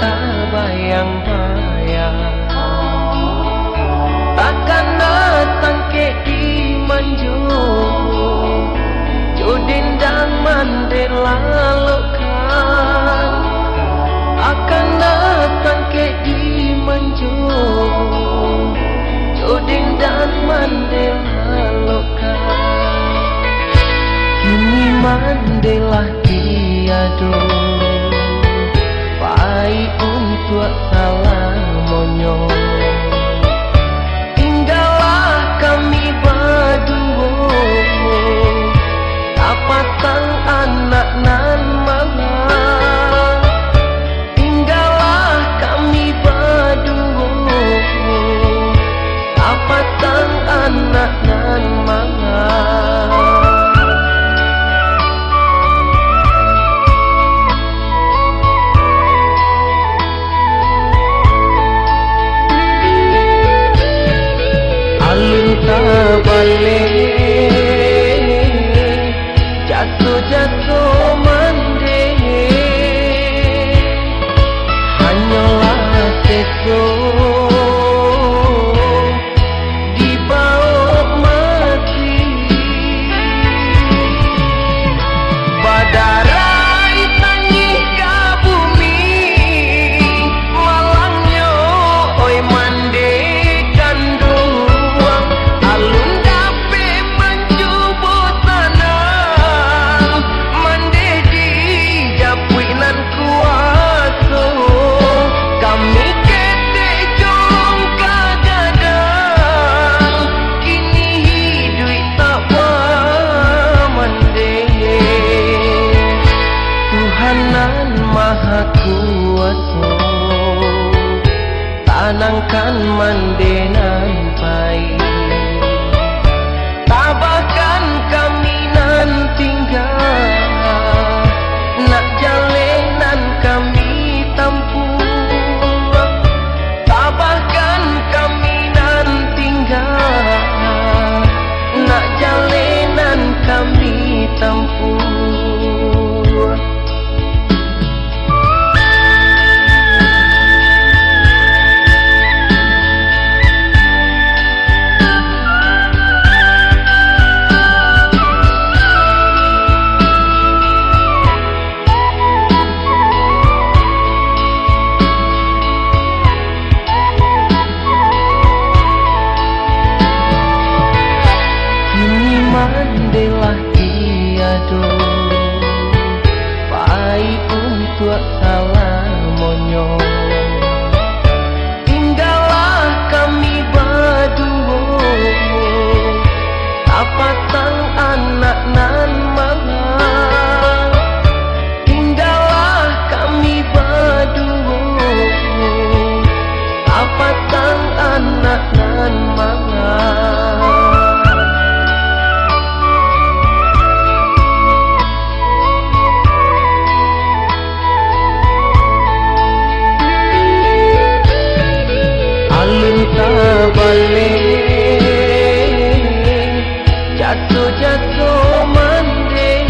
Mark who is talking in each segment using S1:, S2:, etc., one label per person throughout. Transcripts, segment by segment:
S1: tak bayang-bayang, takkan datang ke di manjung Jodin dan Mandela lokan, akan datang ke di manjung Jodin dan Mandela lokan. Kini Mandela tiada baik untuk salah monyo, tinggallah kami berdua, tak pasang anak nan mama. Tinggallah kami berdua, tak pasang anak nan mama. Tak balik jatuh-jatuh mandi, hanyalah sesok dibawa mati. Badarai tangis ke bumi, malangnya oi mandi tanangkan mandenan baik, tabahkan kami nan tinggal, nak jalanan kami tampuh, tabahkan kami nan tinggal, nak jalanan kami tampuh. Mandela tiada baik untuk salah monyo, tinggallah kami berdua, tak pasang anak nan mama. Tinggallah kami berdua, tak pasang anak nan mama. Tak balik jatuh-jatuh mandi,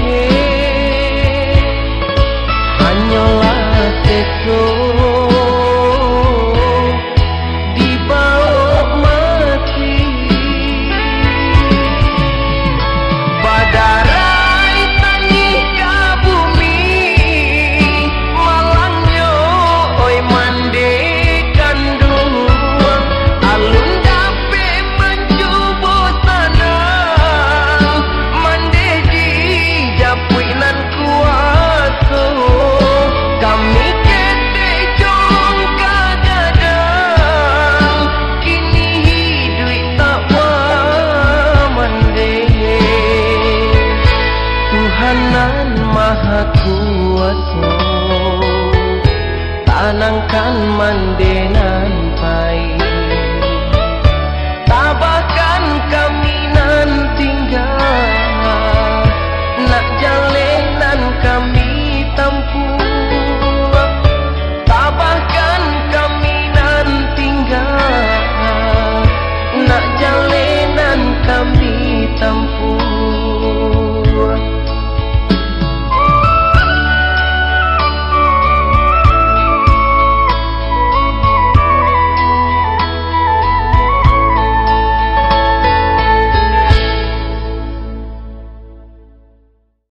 S1: hanyalah sesok dibawa mati. Badarai tangis ke bumi, malangnya oi mandi maha kuasa, tanangkan mandi